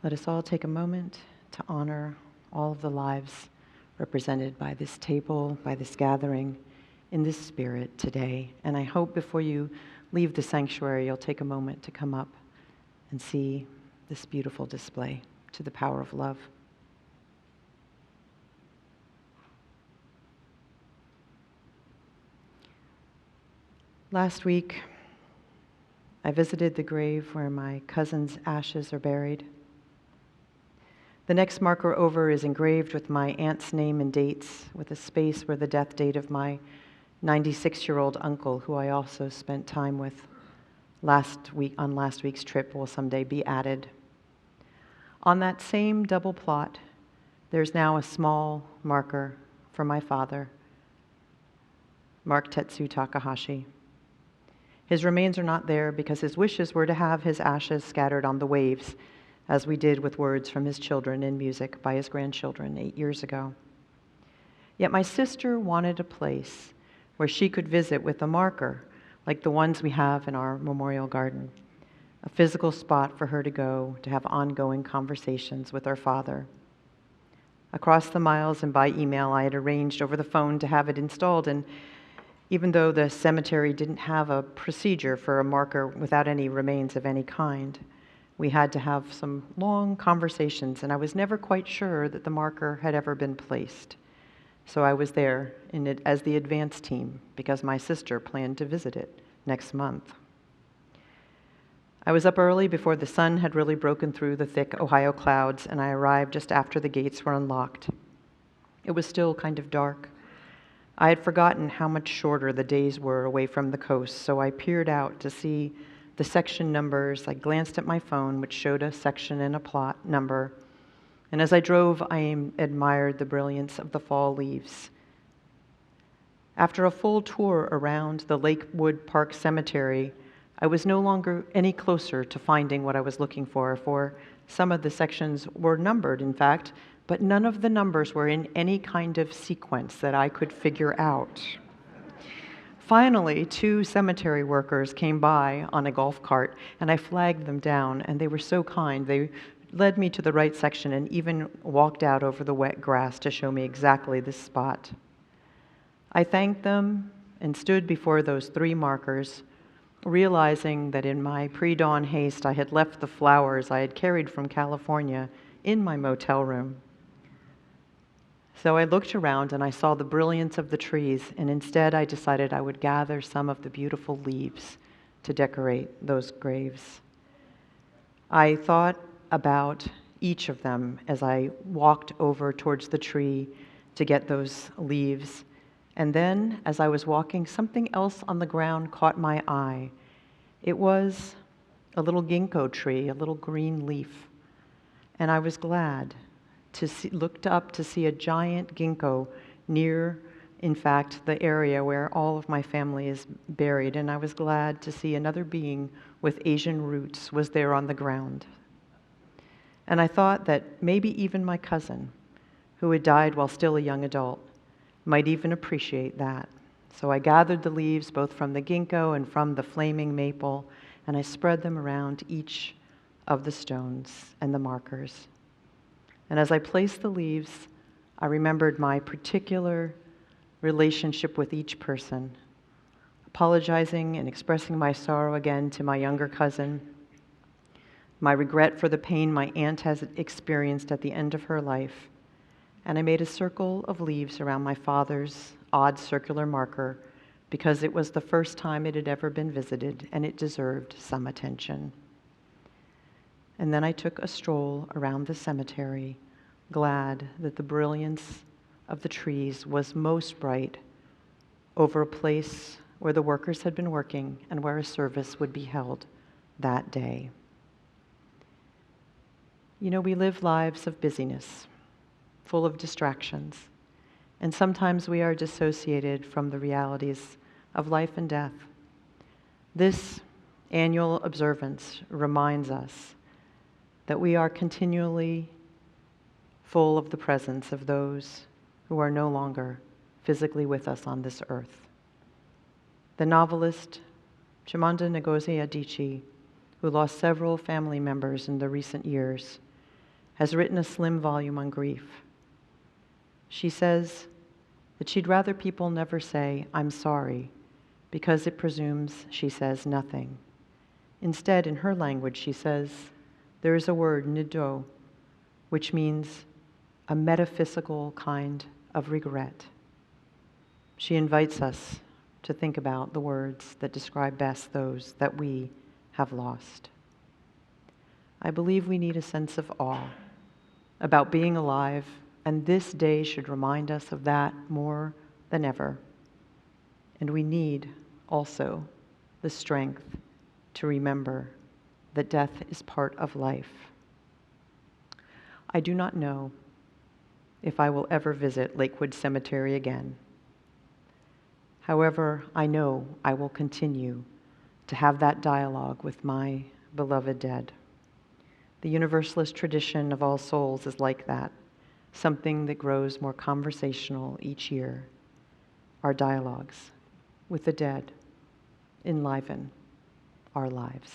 Let us all take a moment to honor all of the lives represented by this table, by this gathering, in this spirit today. And I hope before you leave the sanctuary, you'll take a moment to come up and see this beautiful display to the power of love. Last week, I visited the grave where my cousin's ashes are buried. The next marker over is engraved with my aunt's name and dates, with a space where the death date of my 96-year-old uncle, who I also spent time with last week's trip, will someday be added. On that same double plot, there's now a small marker for my father, Mark Tetsu Takahashi. His remains are not there because his wishes were to have his ashes scattered on the waves, as we did with words from his children in music by his grandchildren 8 years ago. Yet my sister wanted a place where she could visit with a marker, like the ones we have in our memorial garden, a physical spot for her to go to have ongoing conversations with her father. Across the miles and by email, I had arranged over the phone to have it installed, and even though the cemetery didn't have a procedure for a marker without any remains of any kind, we had to have some long conversations, and I was never quite sure that the marker had ever been placed. So I was there in it as the advance team because my sister planned to visit it next month. I was up early before the sun had really broken through the thick Ohio clouds, and I arrived just after the gates were unlocked. It was still kind of dark. I had forgotten how much shorter the days were away from the coast, so I peered out to see the section numbers. I glanced at my phone, which showed a section and a plot number. And as I drove, I admired the brilliance of the fall leaves. After a full tour around the Lakewood Park Cemetery, I was no longer any closer to finding what I was looking for some of the sections were numbered, in fact, but none of the numbers were in any kind of sequence that I could figure out. Finally, 2 cemetery workers came by on a golf cart, and I flagged them down, and they were so kind. They led me to the right section and even walked out over the wet grass to show me exactly this spot. I thanked them and stood before those 3 markers, realizing that in my pre-dawn haste, I had left the flowers I had carried from California in my motel room. So I looked around and I saw the brilliance of the trees, and instead I decided I would gather some of the beautiful leaves to decorate those graves. I thought about each of them as I walked over towards the tree to get those leaves. And then, as I was walking, something else on the ground caught my eye. It was a little ginkgo tree, a little green leaf. And I was glad looked up to see a giant ginkgo near, in fact, the area where all of my family is buried. And I was glad to see another being with Asian roots was there on the ground. And I thought that maybe even my cousin, who had died while still a young adult, might even appreciate that. So I gathered the leaves both from the ginkgo and from the flaming maple, and I spread them around each of the stones and the markers. And as I placed the leaves, I remembered my particular relationship with each person, apologizing and expressing my sorrow again to my younger cousin, my regret for the pain my aunt has experienced at the end of her life, and I made a circle of leaves around my father's odd circular marker because it was the first time it had ever been visited and it deserved some attention. And then I took a stroll around the cemetery, glad that the brilliance of the trees was most bright over a place where the workers had been working and where a service would be held that day. You know, we live lives of busyness, full of distractions, and sometimes we are dissociated from the realities of life and death. This annual observance reminds us that we are continually full of the presence of those who are no longer physically with us on this earth. The novelist Chimamanda Ngozi Adichie, who lost several family members in the recent years, has written a slim volume on grief. She says that she'd rather people never say, "I'm sorry," because it presumes she says nothing. Instead, in her language, she says, there is a word, nido, which means a metaphysical kind of regret. She invites us to think about the words that describe best those that we have lost. I believe we need a sense of awe about being alive, and this day should remind us of that more than ever. And we need also the strength to remember that death is part of life. I do not know if I will ever visit Lakewood Cemetery again. However, I know I will continue to have that dialogue with my beloved dead. The Universalist tradition of All Souls is like that, something that grows more conversational each year. Our dialogues with the dead enliven our lives.